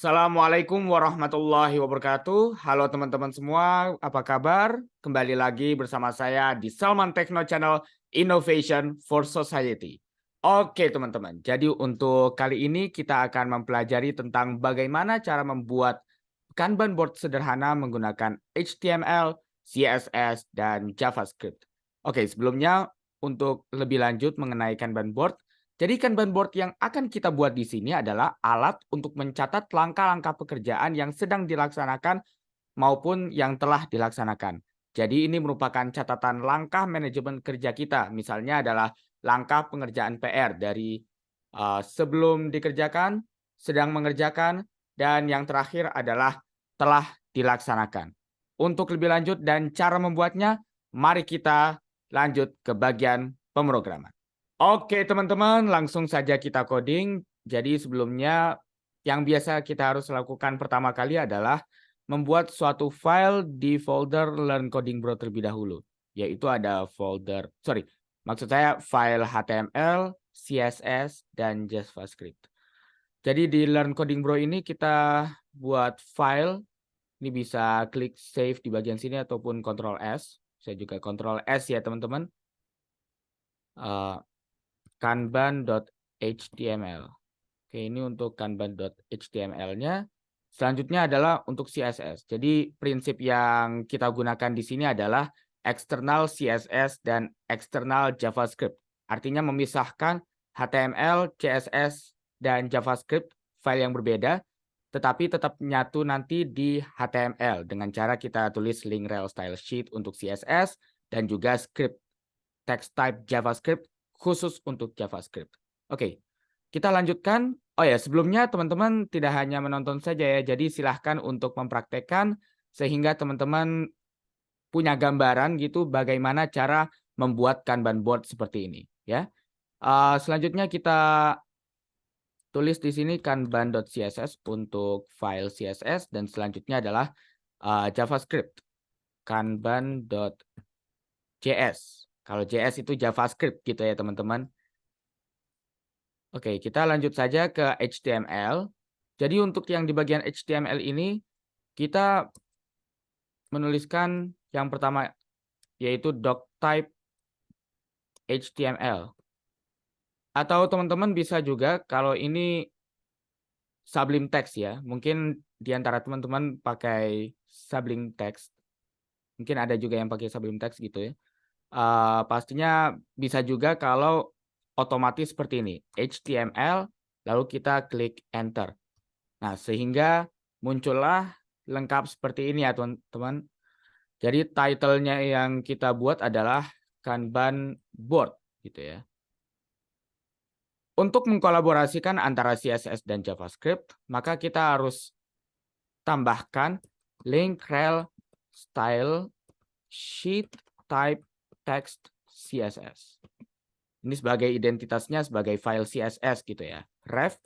Assalamualaikum warahmatullahi wabarakatuh. Halo teman-teman semua, apa kabar? Kembali lagi bersama saya di Salman Techno Channel Innovation for Society. Oke teman-teman, jadi untuk kali ini kita akan mempelajari tentang bagaimana cara membuat Kanban board sederhana menggunakan HTML, CSS, dan JavaScript. Oke, sebelumnya untuk lebih lanjut mengenai Kanban board, jadi Kanban board yang akan kita buat di sini adalah alat untuk mencatat langkah-langkah pekerjaan yang sedang dilaksanakan maupun yang telah dilaksanakan. Jadi ini merupakan catatan langkah manajemen kerja kita. Misalnya adalah langkah pengerjaan PR dari sebelum dikerjakan, sedang mengerjakan, dan yang terakhir adalah telah dilaksanakan. Untuk lebih lanjut dan cara membuatnya, mari kita lanjut ke bagian pemrograman. Oke teman-teman, langsung saja kita coding. Jadi sebelumnya yang biasa kita harus lakukan pertama kali adalah membuat suatu file di folder Learn Coding Bro terlebih dahulu. Yaitu ada maksud saya file HTML, CSS, dan JavaScript. Jadi di Learn Coding Bro ini kita buat file. Ini bisa klik save di bagian sini ataupun Ctrl S. Saya juga Ctrl S ya teman-teman. Kanban.html. Oke, ini untuk kanban.html-nya. Selanjutnya adalah untuk CSS. Jadi prinsip yang kita gunakan di sini adalah eksternal CSS dan eksternal JavaScript. Artinya memisahkan HTML, CSS, dan JavaScript file yang berbeda, tetapi tetap nyatu nanti di HTML dengan cara kita tulis link rel style sheet untuk CSS dan juga script text type JavaScript khusus untuk JavaScript. Oke, kita lanjutkan. Oh ya, sebelumnya teman-teman tidak hanya menonton saja ya, jadi silahkan untuk mempraktekkan sehingga teman-teman punya gambaran gitu bagaimana cara membuat Kanban board seperti ini ya. Selanjutnya kita tulis di sini kanban.css untuk file CSS dan selanjutnya adalah JavaScript kanban.js. Kalau JS itu JavaScript gitu ya teman-teman. Oke, kita lanjut saja ke HTML. Jadi untuk yang di bagian HTML ini, kita menuliskan yang pertama yaitu doctype HTML. Atau teman-teman bisa juga kalau ini Sublime Text ya. Mungkin di antara teman-teman pakai Sublime Text. Mungkin ada juga yang pakai Sublime Text gitu ya. Pastinya bisa juga kalau otomatis seperti ini, HTML, lalu kita klik Enter. Nah, sehingga muncullah lengkap seperti ini ya teman-teman. Jadi title-nya yang kita buat adalah Kanban Board gitu ya. Untuk mengkolaborasikan antara CSS dan JavaScript, maka kita harus tambahkan link rel style sheet type text CSS. Ini sebagai identitasnya sebagai file CSS gitu ya. Ref.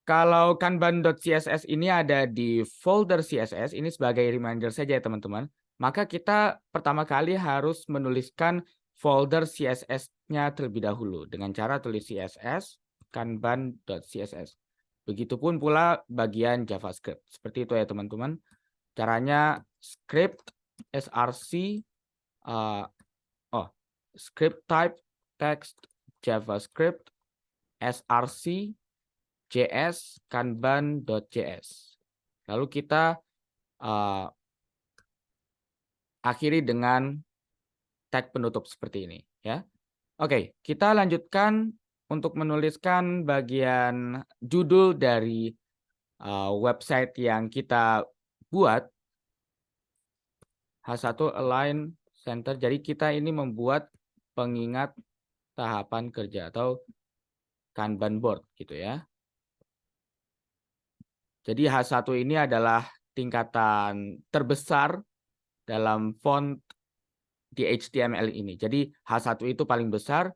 Kalau kanban.css ini ada di folder CSS, ini sebagai reminder saja ya teman-teman. Maka kita pertama kali harus menuliskan folder CSS-nya terlebih dahulu. Dengan cara tulis CSS, kanban.css. Begitupun pula bagian JavaScript. Seperti itu ya teman-teman. Caranya script src script type text JavaScript src js kanban.js. Lalu kita akhiri dengan tag penutup seperti ini ya. Oke, kita lanjutkan untuk menuliskan bagian judul dari website yang kita buat. H1 align center. Jadi kita ini membuat pengingat tahapan kerja atau Kanban board gitu ya. Jadi H1 ini adalah tingkatan terbesar dalam font di HTML ini. Jadi H1 itu paling besar,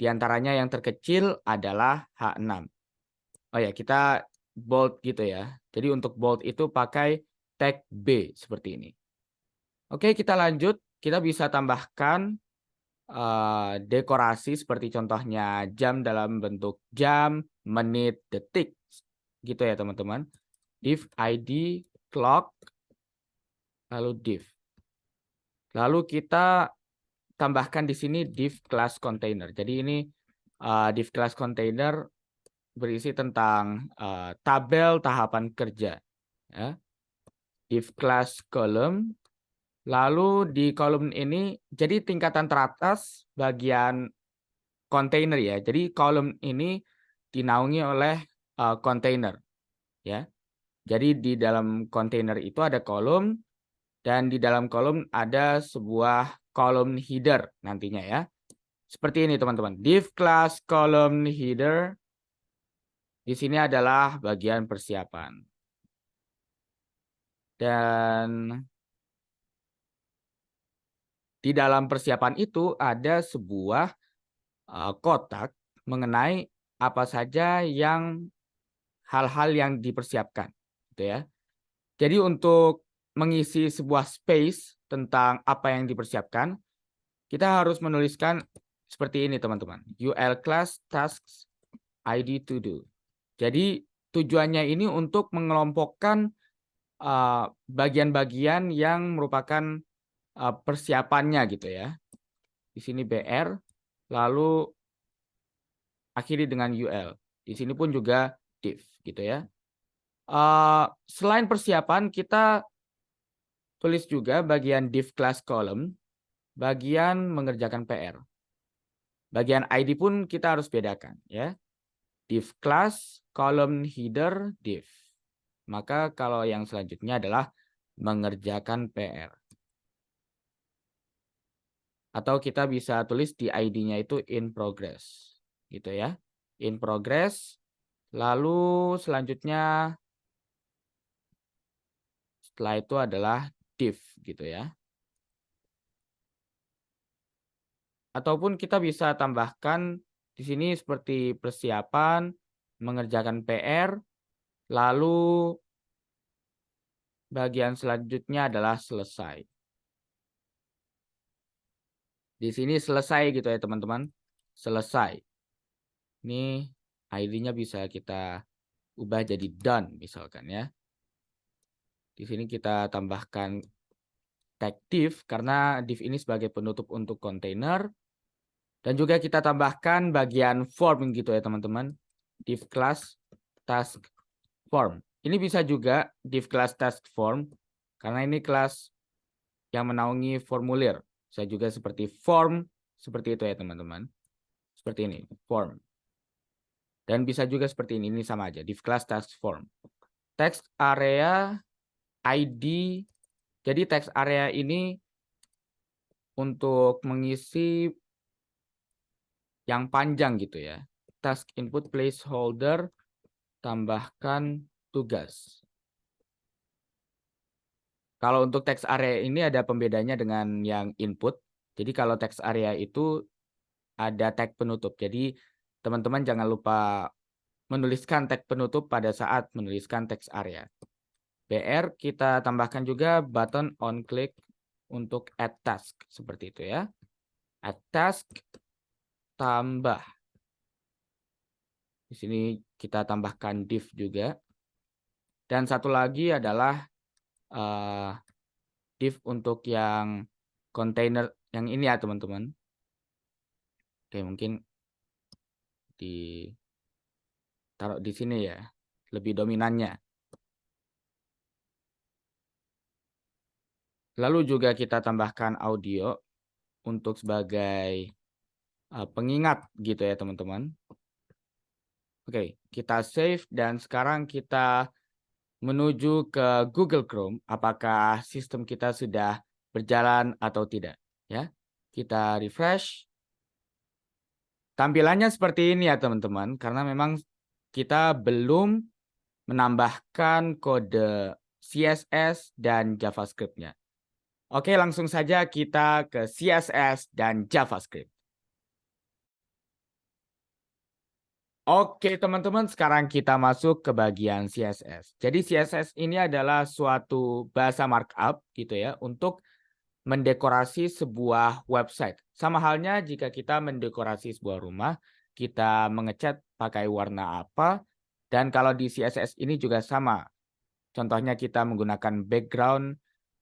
diantaranya yang terkecil adalah H6. Oh ya, kita bold gitu ya. Jadi untuk bold itu pakai tag B seperti ini. Oke, kita lanjut. Kita bisa tambahkan dekorasi seperti contohnya jam dalam bentuk jam, menit, detik gitu ya teman-teman. Div ID clock lalu div. Lalu kita tambahkan di sini div class container. Jadi ini div class container berisi tentang tabel tahapan kerja. Ya. Div class column. Lalu di kolom ini, jadi tingkatan teratas bagian kontainer ya. Jadi kolom ini dinaungi oleh kontainer. Ya. Jadi di dalam kontainer itu ada kolom, dan di dalam kolom ada sebuah kolom header nantinya ya. Seperti ini teman-teman. Div class column header. Di sini adalah bagian persiapan. Dan di dalam persiapan itu ada sebuah kotak mengenai apa saja yang hal-hal yang dipersiapkan, gitu ya. Jadi untuk mengisi sebuah space tentang apa yang dipersiapkan, kita harus menuliskan seperti ini teman-teman. UL class tasks ID to do. Jadi tujuannya ini untuk mengelompokkan bagian-bagian yang merupakan persiapannya gitu ya. Di sini BR, lalu akhiri dengan UL. Di sini pun juga div gitu ya. Selain persiapan, kita tulis juga bagian div class column, bagian mengerjakan PR. Bagian ID pun kita harus bedakan ya. Div class column header div. Maka kalau yang selanjutnya adalah mengerjakan PR. Atau kita bisa tulis di ID-nya itu in progress. Gitu ya. In progress. Lalu selanjutnya setelah itu adalah div gitu ya. Ataupun kita bisa tambahkan di sini seperti persiapan, mengerjakan PR, lalu bagian selanjutnya adalah selesai. Di sini selesai gitu ya teman-teman. Selesai. Ini ID-nya bisa kita ubah jadi done misalkan ya. Di sini kita tambahkan tag div karena div ini sebagai penutup untuk kontainer. Dan juga kita tambahkan bagian form gitu ya teman-teman. Div class task form. Ini bisa juga div class task form karena ini kelas yang menaungi formulir. Bisa juga seperti form, seperti itu ya teman-teman. Seperti ini, form. Dan bisa juga seperti ini sama aja, div class task form. Text area ID. Jadi text area ini untuk mengisi yang panjang gitu ya. Task input placeholder, tambahkan tugas. Kalau untuk text area ini ada pembedanya dengan yang input. Jadi kalau text area itu ada tag penutup. Jadi teman-teman jangan lupa menuliskan tag penutup pada saat menuliskan text area. BR kita tambahkan juga button on click untuk add task. Seperti itu ya. Add task, tambah. Di sini kita tambahkan div juga. Dan satu lagi adalah div untuk yang container yang ini ya teman-teman. Oke, mungkin ditaruh di sini ya, lebih dominannya. Lalu juga kita tambahkan audio untuk sebagai pengingat gitu ya teman-teman. Oke, kita save dan sekarang kita menuju ke Google Chrome. Apakah sistem kita sudah berjalan atau tidak? Ya, kita refresh. Tampilannya seperti ini ya teman-teman, karena memang kita belum menambahkan kode CSS dan JavaScript-nya. Oke, langsung saja kita ke CSS dan JavaScript. Oke teman-teman, sekarang kita masuk ke bagian CSS. Jadi CSS ini adalah suatu bahasa markup gitu ya untuk mendekorasi sebuah website. Sama halnya jika kita mendekorasi sebuah rumah, kita mengecat pakai warna apa, Dan kalau di CSS ini juga sama. Contohnya kita menggunakan background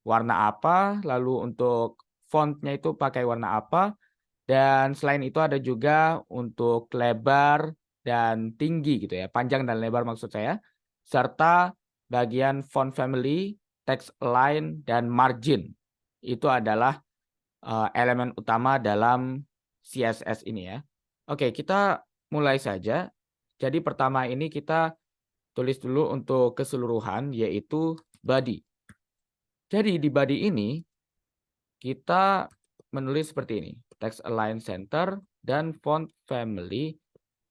warna apa, lalu untuk fontnya itu pakai warna apa, dan selain itu ada juga untuk lebar dan tinggi gitu ya, panjang dan lebar maksud saya, serta bagian font family, text align, dan margin. Itu adalah elemen utama dalam CSS ini ya. Oke, kita mulai saja. Jadi pertama ini kita tulis dulu untuk keseluruhan yaitu body. Jadi di body ini kita menulis seperti ini. Text align center dan font family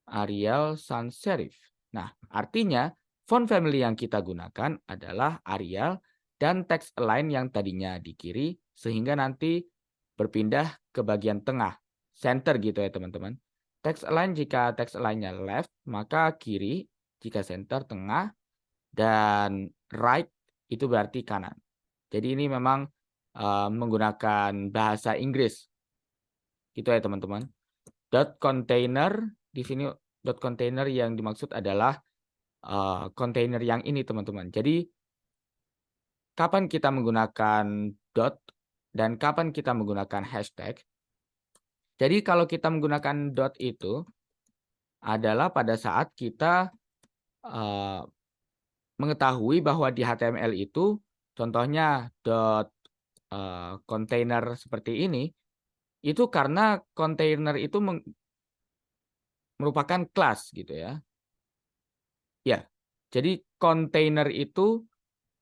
Arial sans serif. Nah, artinya font family yang kita gunakan adalah Arial dan text align yang tadinya di kiri sehingga nanti berpindah ke bagian tengah. Center gitu ya teman-teman. Text align jika text align-nya left, maka kiri jika center tengah, dan right itu berarti kanan. Jadi ini memang menggunakan bahasa Inggris. Gitu ya teman-teman. Dot container di sini, dot container yang dimaksud adalah container yang ini teman-teman. Jadi kapan kita menggunakan dot dan kapan kita menggunakan hashtag. Jadi kalau kita menggunakan dot itu adalah pada saat kita mengetahui bahwa di HTML itu contohnya dot container seperti ini, itu karena container itu merupakan kelas gitu ya. Ya, jadi container itu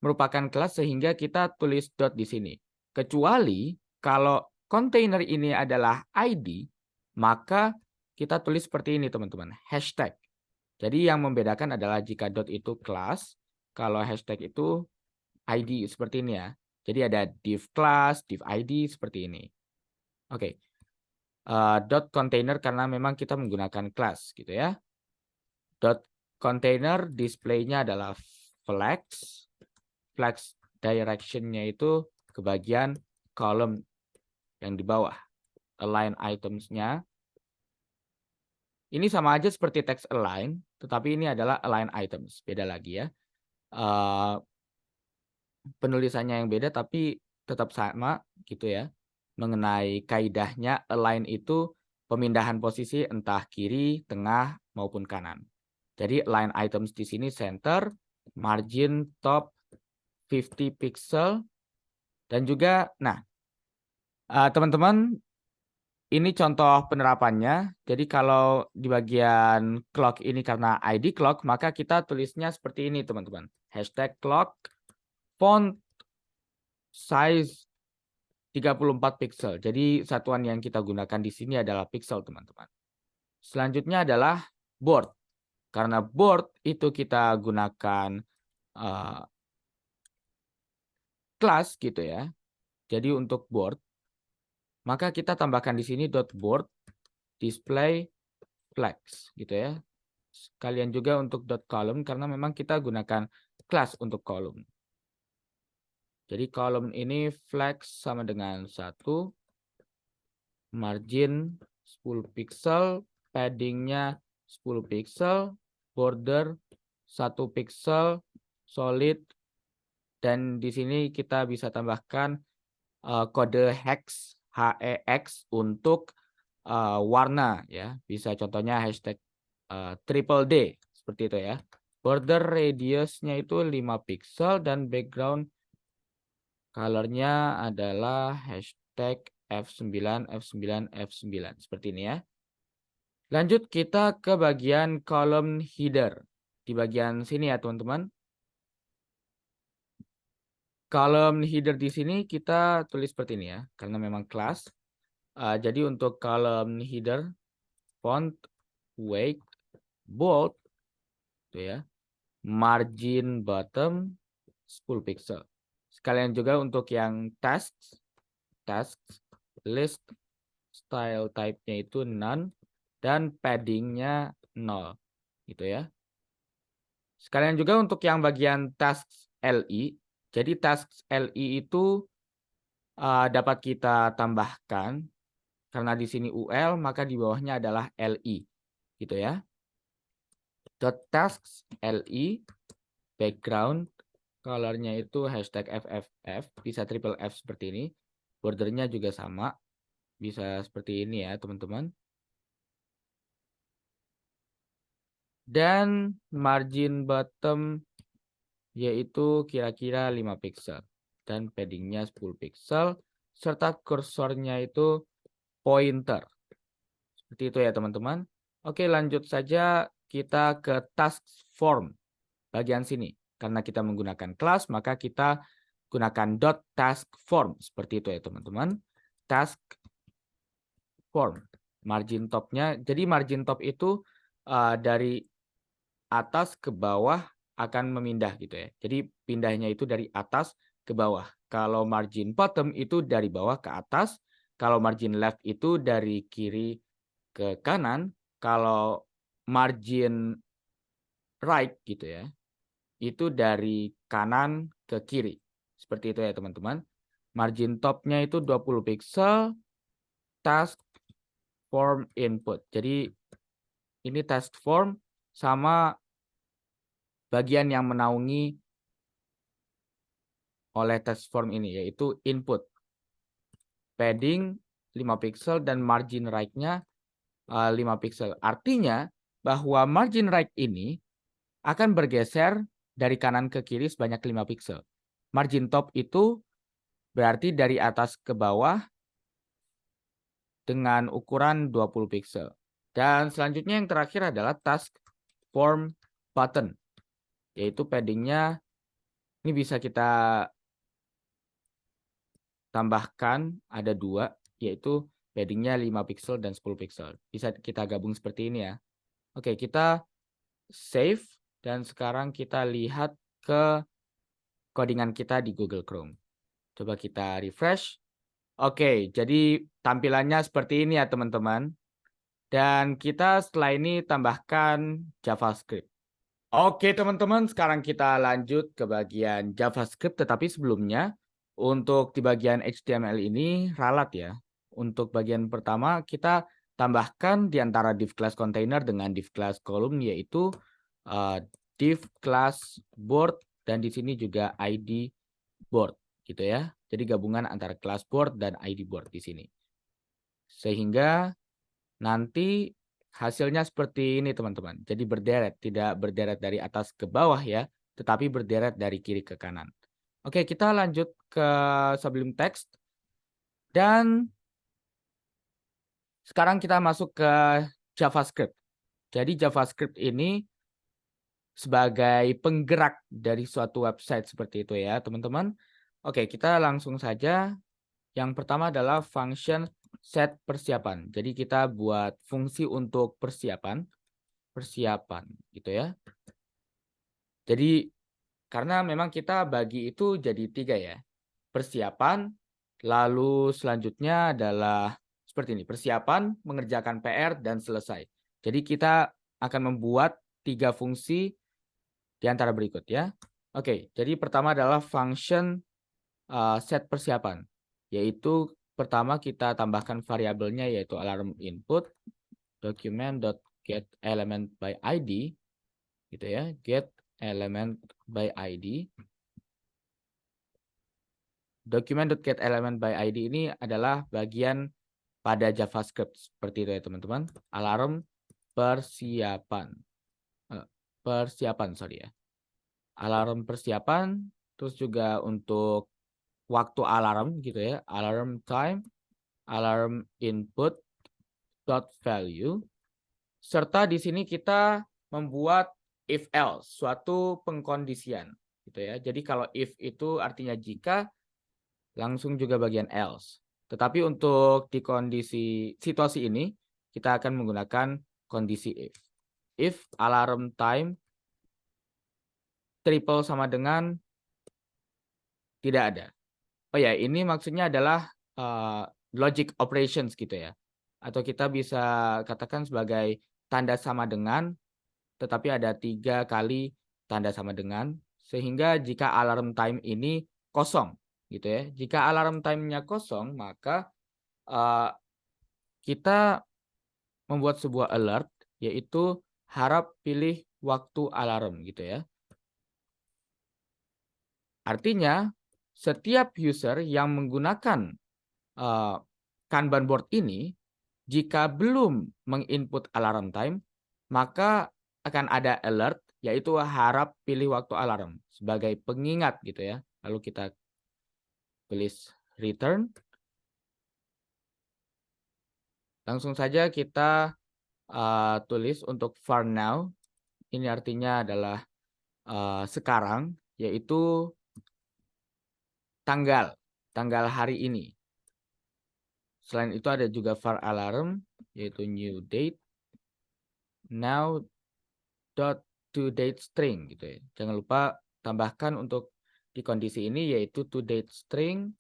merupakan kelas sehingga kita tulis dot di sini. Kecuali kalau container ini adalah ID, maka kita tulis seperti ini teman-teman, hashtag. Jadi yang membedakan adalah jika dot itu kelas, kalau hashtag itu ID seperti ini ya. Jadi ada div class, div ID seperti ini. Oke. Dot container karena memang kita menggunakan kelas gitu ya. Dot container display-nya adalah flex. Flex direction-nya itu ke bagian column yang di bawah. Align items-nya. Ini sama aja seperti text align, tetapi ini adalah align items. Beda lagi ya. Penulisannya yang beda tapi tetap sama gitu ya. Mengenai kaidahnya align itu pemindahan posisi entah kiri, tengah maupun kanan. Jadi align items di sini center, margin top 50 pixel, dan juga teman-teman ini contoh penerapannya. Jadi kalau di bagian clock ini karena ID clock, maka kita tulisnya seperti ini teman-teman. Hashtag clock, font size 34 pixel. Jadi satuan yang kita gunakan di sini adalah pixel teman-teman. Selanjutnya adalah board. Karena board itu kita gunakan kelas gitu ya. Jadi untuk board, maka kita tambahkan di sini dot board display flex gitu ya. Sekalian juga untuk dot column karena memang kita gunakan kelas untuk column. Jadi column ini flex sama dengan 1, margin 10 pixel, paddingnya 10 pixel, border 1 pixel, solid, dan di sini kita bisa tambahkan kode hex untuk warna ya. Bisa contohnya hashtag triple D seperti itu ya. Border radiusnya itu 5 pixel dan background colornya adalah hashtag F9, F9, F9 seperti ini ya. Lanjut kita ke bagian column header. Di bagian sini ya teman-teman. Column header di sini kita tulis seperti ini ya, karena memang kelas. Jadi untuk column header, font, weight, bold, itu ya, margin bottom 10 pixel. Sekalian juga untuk yang tasks, list, style type-nya itu none, dan padding-nya 0, gitu ya. Sekalian juga untuk yang bagian tasks LI. Jadi tasks LI itu dapat kita tambahkan karena di sini UL maka di bawahnya adalah LI gitu ya. .tasks li background colornya itu hashtag FFF, bisa triple F seperti ini. Bordernya juga sama, bisa seperti ini ya teman-teman. Dan margin bottom yaitu kira-kira 5 pixel. Dan paddingnya 10 pixel. Serta kursornya itu pointer. Seperti itu ya teman-teman. Oke, lanjut saja kita ke task form bagian sini. Karena kita menggunakan kelas, maka kita gunakan .task form. Seperti itu ya teman-teman. Task form. Margin topnya, jadi margin top itu dari atas ke bawah akan memindah gitu ya. Jadi pindahnya itu dari atas ke bawah. Kalau margin bottom itu dari bawah ke atas. Kalau margin left itu dari kiri ke kanan. Kalau margin right gitu ya, itu dari kanan ke kiri. Seperti itu ya teman-teman. Margin topnya itu 20 pixel. Task form input. Jadi ini task form sama bagian yang menaungi oleh task form ini, yaitu input. Padding 5 pixel dan margin right-nya 5 pixel. Artinya bahwa margin right ini akan bergeser dari kanan ke kiri sebanyak 5 pixel. Margin top itu berarti dari atas ke bawah dengan ukuran 20 pixel. Dan selanjutnya yang terakhir adalah task form button, yaitu paddingnya ini bisa kita tambahkan ada 2, yaitu paddingnya 5 pixel dan 10 pixel. Bisa kita gabung seperti ini ya. Oke, kita save dan sekarang kita lihat ke codingan kita di Google Chrome. Coba kita refresh. Oke, jadi tampilannya seperti ini ya teman-teman. Dan kita setelah ini tambahkan JavaScript. Oke teman-teman, sekarang kita lanjut ke bagian JavaScript. Tetapi sebelumnya, untuk di bagian HTML ini ralat ya. Untuk bagian pertama, kita tambahkan di antara div class container dengan div class column, yaitu div class board. Dan di sini juga ID board gitu ya. Jadi gabungan antara class board dan ID board di sini. Sehingga nanti hasilnya seperti ini teman-teman. Jadi berderet, tidak berderet dari atas ke bawah ya, tetapi berderet dari kiri ke kanan. Oke, kita lanjut ke Sublime Text. Dan sekarang kita masuk ke JavaScript. Jadi JavaScript ini sebagai penggerak dari suatu website seperti itu ya teman-teman. Oke, kita langsung saja. Yang pertama adalah function set persiapan. Jadi kita buat fungsi untuk persiapan gitu ya. Jadi karena memang kita bagi itu jadi 3 ya. Persiapan, lalu selanjutnya adalah seperti ini. Persiapan, mengerjakan PR, dan selesai. Jadi kita akan membuat 3 fungsi di antara berikut ya. Oke, jadi pertama adalah function set persiapan. Yaitu pertama kita tambahkan variabelnya yaitu alarm input document.getElementById gitu ya, get element by ID. Document.getElementById ini adalah bagian pada JavaScript seperti itu ya teman-teman. Alarm persiapan. Alarm persiapan, terus juga untuk waktu alarm gitu ya, alarm time, alarm input dot value, serta di sini kita membuat if else, suatu pengkondisian gitu ya. Jadi kalau if itu artinya jika, langsung juga bagian else. Tetapi untuk di kondisi situasi ini kita akan menggunakan kondisi if. If alarm time triple sama dengan tidak ada. Oh ya, ini maksudnya adalah logic operations gitu ya. Atau kita bisa katakan sebagai tanda sama dengan, tetapi ada 3 kali tanda sama dengan. Sehingga jika alarm time ini kosong gitu ya. Jika alarm time-nya kosong, maka kita membuat sebuah alert, yaitu harap pilih waktu alarm gitu ya. Artinya setiap user yang menggunakan Kanban board ini, jika belum menginput alarm time, maka akan ada alert, yaitu harap pilih waktu alarm sebagai pengingat gitu ya. Lalu kita tulis return. Langsung saja kita tulis untuk for now. Ini artinya adalah sekarang, yaitu tanggal hari ini. Selain itu ada juga var alarm, yaitu new date, now dot to date string gitu ya. Jangan lupa tambahkan untuk di kondisi ini yaitu to date string,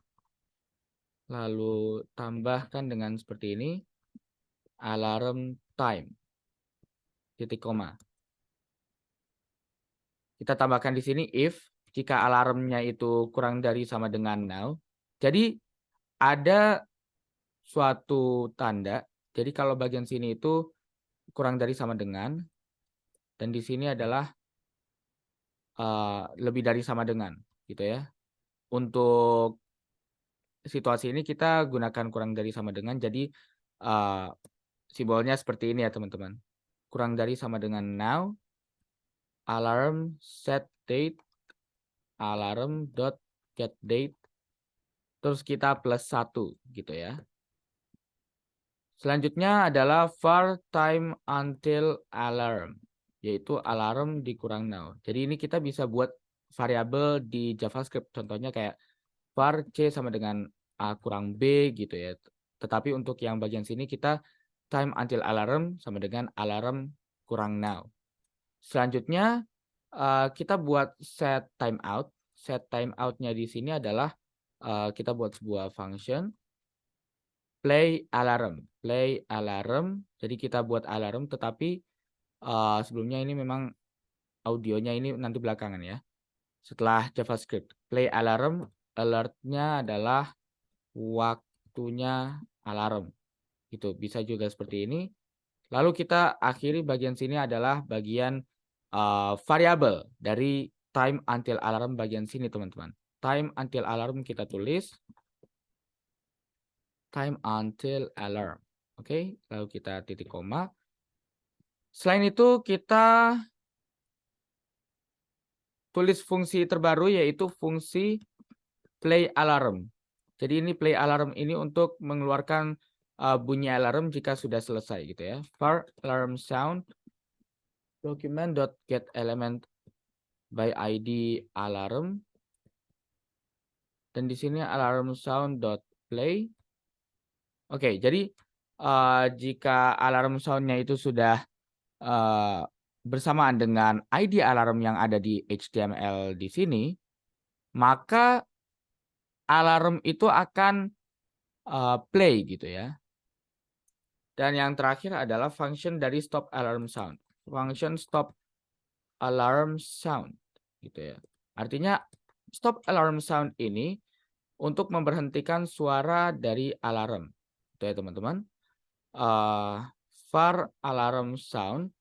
lalu tambahkan dengan seperti ini alarm time titik koma. Kita tambahkan di sini if jika alarmnya itu kurang dari sama dengan now. Jadi ada suatu tanda. Jadi kalau bagian sini itu kurang dari sama dengan, dan di sini adalah lebih dari sama dengan gitu ya. Untuk situasi ini kita gunakan kurang dari sama dengan, jadi simbolnya seperti ini ya teman-teman. Kurang dari sama dengan now, alarm set date, alarm dot get date, terus kita plus 1 gitu ya. Selanjutnya adalah var time until alarm, yaitu alarm dikurang now. Jadi ini kita bisa buat variabel di JavaScript, contohnya kayak var c sama dengan a kurang b gitu ya. Tetapi untuk yang bagian sini kita time until alarm sama dengan alarm kurang now. Selanjutnya kita buat set timeout. Set timeout-nya di sini adalah kita buat sebuah function play alarm. Jadi kita buat alarm, tetapi sebelumnya ini memang audionya ini nanti belakangan ya. Setelah JavaScript play alarm, alertnya adalah waktunya alarm. Itu bisa juga seperti ini. Lalu kita akhiri bagian sini adalah bagian variabel dari time until alarm bagian sini teman-teman. Time until alarm kita tulis time until alarm. Oke, lalu kita titik koma. Selain itu kita tulis fungsi terbaru yaitu fungsi play alarm. Jadi ini play alarm ini untuk mengeluarkan bunyi alarm jika sudah selesai gitu ya. var alarm sound document.get element by id alarm, dan di sini alarm sound.play. Oke, jadi jika alarm soundnya itu sudah bersamaan dengan id alarm yang ada di HTML di sini, maka alarm itu akan play gitu ya. Dan yang terakhir adalah function dari stop alarm sound. Function stop alarm sound gitu ya. Artinya stop alarm sound ini untuk memberhentikan suara dari alarm. Itu ya teman-teman. var alarm sound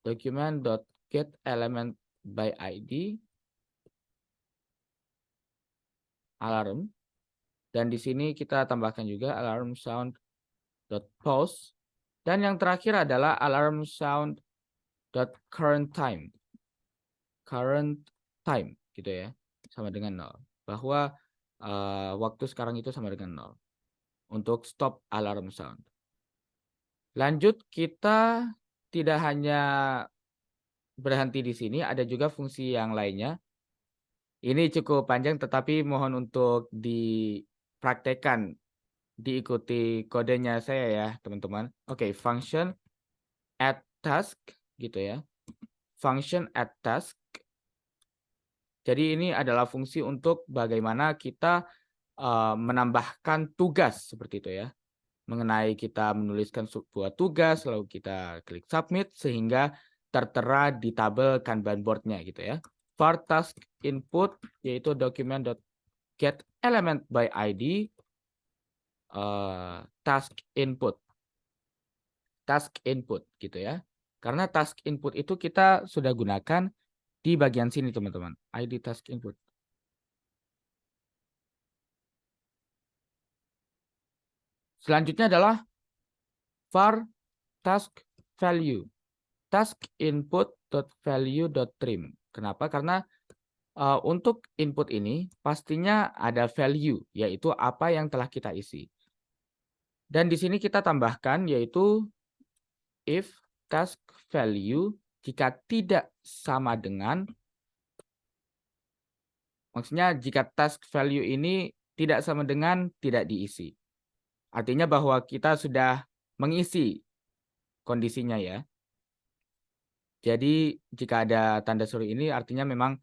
document.get element by id alarm, dan di sini kita tambahkan juga alarm sound pause, dan yang terakhir adalah alarm sound current time gitu ya, sama dengan 0, bahwa waktu sekarang itu sama dengan 0 untuk stop alarm sound. Lanjut, kita tidak hanya berhenti di sini, ada juga fungsi yang lainnya. Ini cukup panjang tetapi mohon untuk dipraktekkan, diikuti kodenya saya ya teman-teman. Oke, function add task gitu ya. Function add task. Jadi ini adalah fungsi untuk bagaimana kita menambahkan tugas seperti itu ya. Mengenai kita menuliskan sebuah tugas, lalu kita klik submit sehingga tertera di tabel Kanban board-nya gitu ya. var task input yaitu document.get element by id task input gitu ya. Karena task input itu kita sudah gunakan di bagian sini, teman-teman. ID task input. Selanjutnya adalah var task value. Task input.value.trim. Kenapa? Karena untuk input ini pastinya ada value, yaitu apa yang telah kita isi. Dan di sini kita tambahkan yaitu if task value jika tidak sama dengan, maksudnya jika task value ini tidak sama dengan tidak diisi. Artinya bahwa kita sudah mengisi kondisinya ya. Jadi jika ada tanda seru ini artinya memang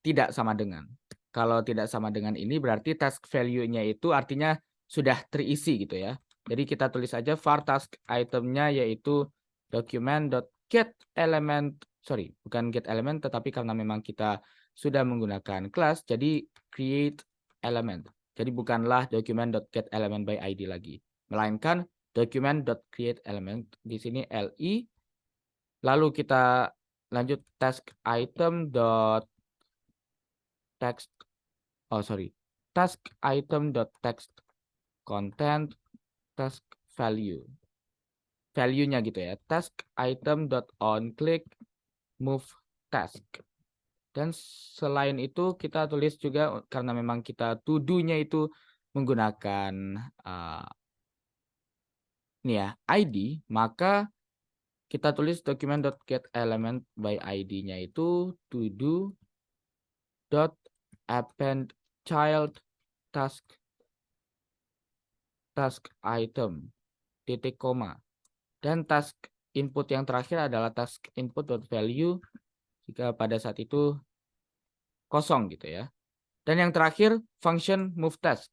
tidak sama dengan. Kalau tidak sama dengan ini berarti task value-nya itu artinya sudah terisi gitu ya. Jadi kita tulis aja var task itemnya yaitu document.get element, bukan get element tetapi karena memang kita sudah menggunakan kelas jadi create element. Jadi bukanlah document.get element by ID lagi, melainkan document.create element. Di sini li. Lalu kita lanjut task item dot text task item dot text content task value-nya gitu ya, task item dot on click move task. Dan selain itu kita tulis juga karena memang kita to do-nya itu menggunakan ini ya ID, maka kita tulis document.get element by ID-nya itu to do dot append child task item titik koma, dan task input yang terakhir adalah task input dot value jika pada saat itu kosong gitu ya. Dan yang terakhir function move task.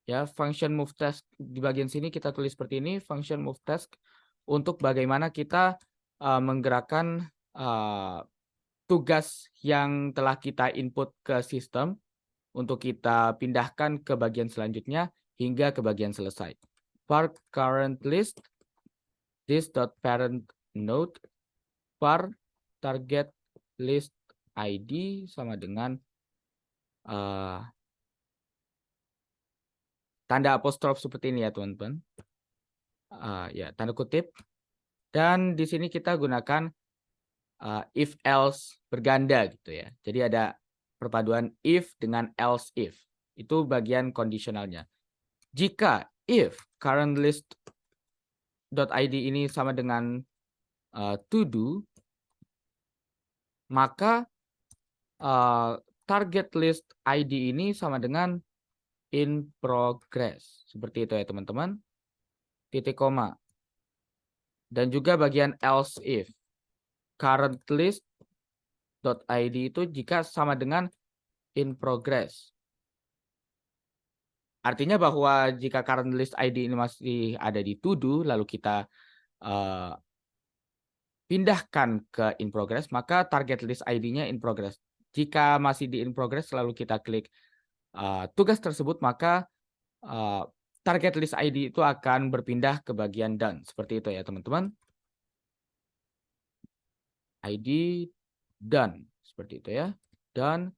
Ya, function move task di bagian sini kita tulis seperti ini, function move task untuk bagaimana kita menggerakkan tugas yang telah kita input ke sistem untuk kita pindahkan ke bagian selanjutnya hingga ke bagian selesai. var current list this.parent node var target list ID sama dengan tanda apostrof seperti ini ya teman-teman. Ya, tanda kutip. Dan di sini kita gunakan if else berganda gitu ya. Jadi ada perpaduan if dengan else if. Itu bagian kondisionalnya. Jika if current list .id ini sama dengan to do, maka target list ID ini sama dengan in progress. Seperti itu ya teman-teman. Titik koma. Dan juga bagian else if. Current list .id itu jika sama dengan in progress. Artinya bahwa jika current list ID ini masih ada di to do, lalu kita pindahkan ke in progress, maka target list ID-nya in progress. Jika masih di in progress, lalu kita klik tugas tersebut, maka target list ID itu akan berpindah ke bagian done. Seperti itu ya teman-teman. ID done. Seperti itu ya. Done.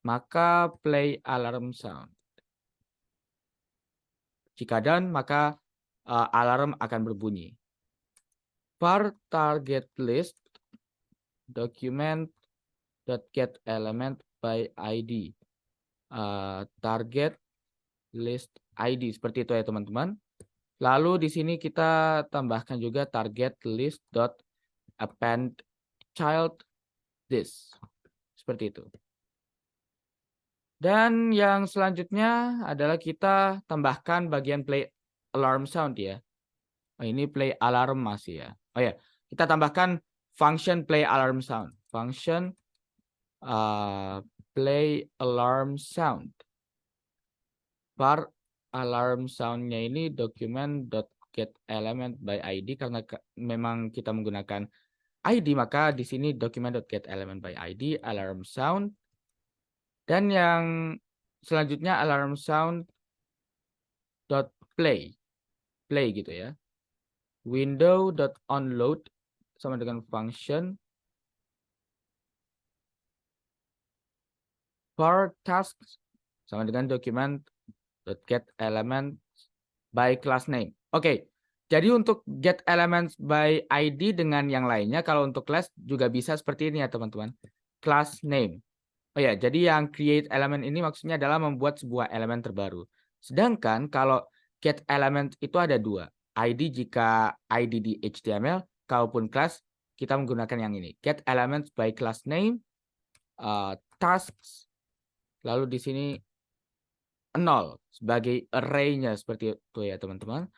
Maka play alarm sound. Jika done, maka alarm akan berbunyi. var target list document.get element by ID. Target list ID seperti itu ya teman-teman. Lalu di sini kita tambahkan juga target list dot append child this. Seperti itu. Dan yang selanjutnya adalah kita tambahkan bagian play alarm sound ya. Oh, ini play alarm masih ya. Oh ya, kita tambahkan function play alarm sound. Function play alarm sound. var alarm sound-nya ini document.get element by ID, karena memang kita menggunakan ID, maka di sini document.get element by ID alarm sound. Dan yang selanjutnya alarm sound dot play gitu ya. window.onload sama dengan function for tasks sama dengan document.get element by class name. Oke, jadi untuk get elements by ID dengan yang lainnya, kalau untuk class juga bisa seperti ini ya teman-teman. Class name. Oh ya, jadi yang create element ini maksudnya adalah membuat sebuah elemen terbaru. Sedangkan kalau get element itu ada dua. ID jika ID di HTML, kalaupun class kita menggunakan yang ini. Get elements by class name, tasks, lalu di sini 0 sebagai array-nya seperti itu ya teman-teman.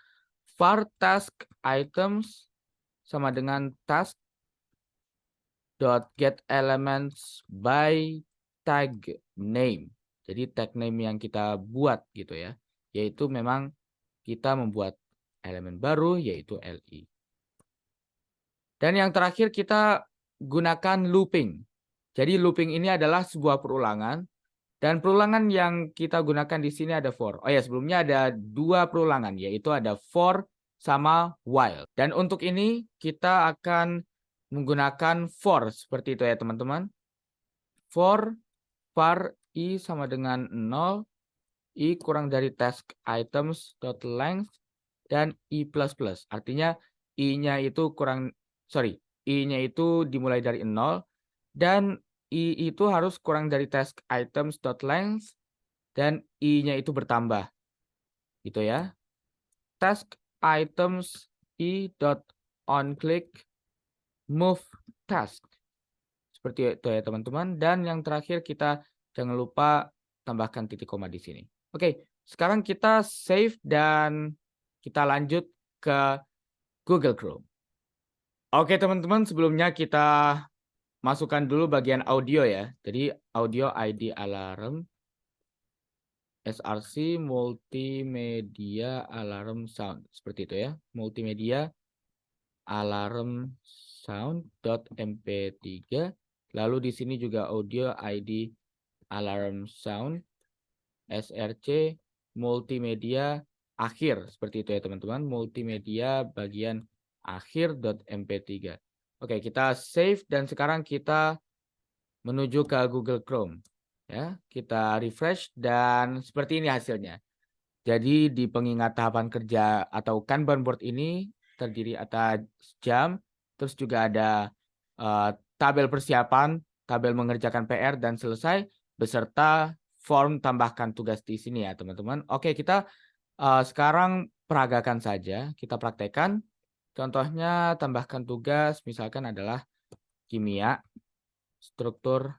Var task items sama dengan task dot get elements by tag name. Jadi tag name yang kita buat gitu ya, yaitu memang kita membuat elemen baru yaitu li. Dan yang terakhir kita gunakan looping. Jadi looping ini adalah sebuah perulangan dan perulangan yang kita gunakan di sini ada for. Oh ya, sebelumnya ada dua perulangan yaitu ada for sama while. Dan untuk ini kita akan menggunakan for seperti itu ya teman-teman. For var i sama dengan 0, i kurang dari task items dot length dan i plus plus. Artinya i-nya itu i-nya itu dimulai dari 0 dan i itu harus kurang dari task items dot length dan i-nya itu bertambah. Gitu ya. Task items i dot on click move task. Seperti itu ya teman-teman. Dan yang terakhir kita jangan lupa tambahkan titik koma di sini. Oke, sekarang kita save dan kita lanjut ke Google Chrome. Oke teman-teman, sebelumnya kita masukkan dulu bagian audio ya. Jadi audio ID alarm, src multimedia alarm sound. Seperti itu ya. Multimedia alarm sound.mp3. Lalu di sini juga audio ID alarm sound src multimedia akhir seperti itu ya teman-teman, multimedia bagian akhir.mp3. Oke, kita save dan sekarang kita menuju ke Google Chrome ya. Kita refresh dan seperti ini hasilnya. Jadi di pengingat tahapan kerja atau Kanban board ini terdiri atas jam, terus juga ada tabel persiapan, tabel mengerjakan PR dan selesai, beserta form tambahkan tugas di sini ya teman-teman. Oke, kita sekarang peragakan saja, kita praktekkan. Contohnya tambahkan tugas misalkan adalah kimia, struktur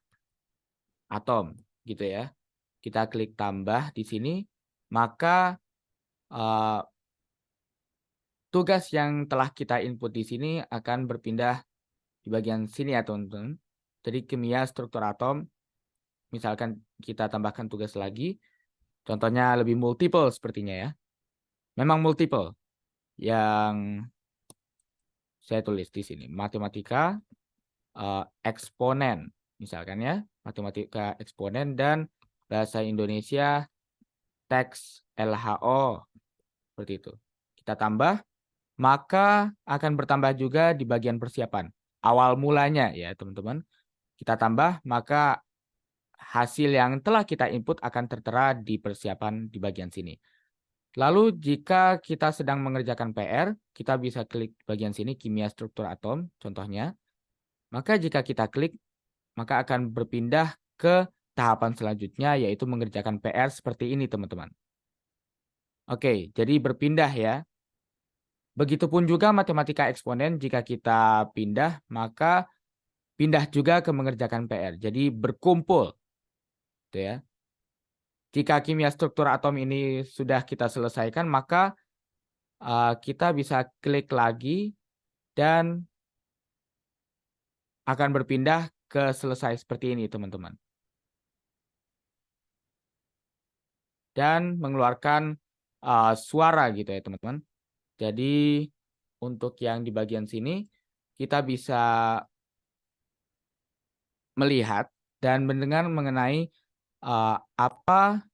atom gitu ya. Kita klik tambah di sini, maka tugas yang telah kita input di sini akan berpindah di bagian sini ya teman-teman. Jadi kimia struktur atom, misalkan kita tambahkan tugas lagi, contohnya lebih multiple sepertinya ya. Memang multiple yang saya tulis di sini. Matematika eksponen, misalkan ya. Matematika eksponen dan bahasa Indonesia teks LHO. Seperti itu. Kita tambah, maka akan bertambah juga di bagian persiapan. Awal mulanya ya teman-teman. Kita tambah, maka hasil yang telah kita input akan tertera di persiapan di bagian sini. Lalu jika kita sedang mengerjakan PR, kita bisa klik bagian sini kimia struktur atom contohnya. Maka jika kita klik, maka akan berpindah ke tahapan selanjutnya yaitu mengerjakan PR seperti ini teman-teman. Oke, jadi berpindah ya. Begitupun juga matematika eksponen, jika kita pindah, maka pindah juga ke mengerjakan PR. Jadi berkumpul. Gitu ya. Jika kimia struktur atom ini sudah kita selesaikan, maka kita bisa klik lagi dan akan berpindah ke selesai seperti ini, teman-teman. Dan mengeluarkan suara gitu ya, teman-teman. Jadi untuk yang di bagian sini, kita bisa melihat dan mendengar mengenai apa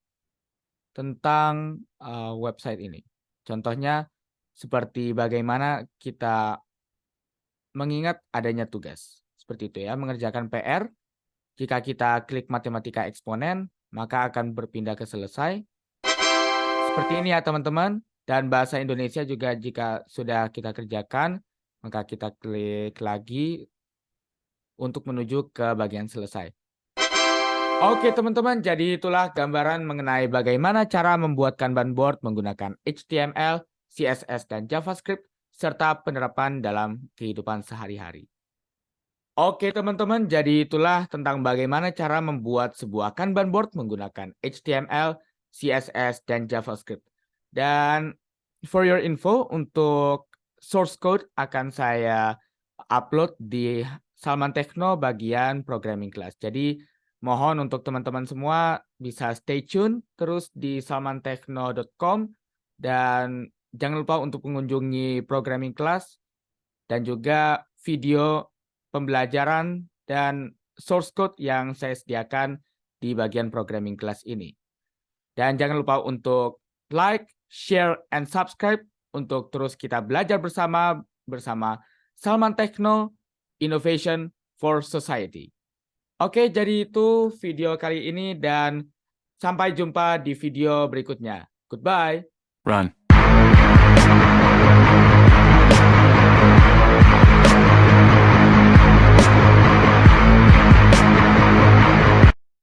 tentang website ini. Contohnya seperti bagaimana kita mengingat adanya tugas. Seperti itu ya, mengerjakan PR. Jika kita klik matematika eksponen, maka akan berpindah ke selesai. Seperti ini ya teman-teman. Dan bahasa Indonesia juga jika sudah kita kerjakan, maka kita klik lagi untuk menuju ke bagian selesai. Oke teman-teman, jadi itulah gambaran mengenai bagaimana cara membuat Kanban board menggunakan HTML, CSS, dan JavaScript, serta penerapan dalam kehidupan sehari-hari. Oke teman-teman, jadi itulah tentang bagaimana cara membuat sebuah Kanban board menggunakan HTML, CSS, dan JavaScript. Dan for your info, untuk source code akan saya upload di Salman Tekno bagian programming class. Jadi mohon untuk teman-teman semua bisa stay tune terus di salmantekno.com dan jangan lupa untuk mengunjungi programming class dan juga video pembelajaran dan source code yang saya sediakan di bagian programming class ini. Dan jangan lupa untuk like, share, and subscribe untuk terus kita belajar bersama Salman Tekno Innovation for Society. Oke, jadi itu video kali ini dan sampai jumpa di video berikutnya. Goodbye. Run.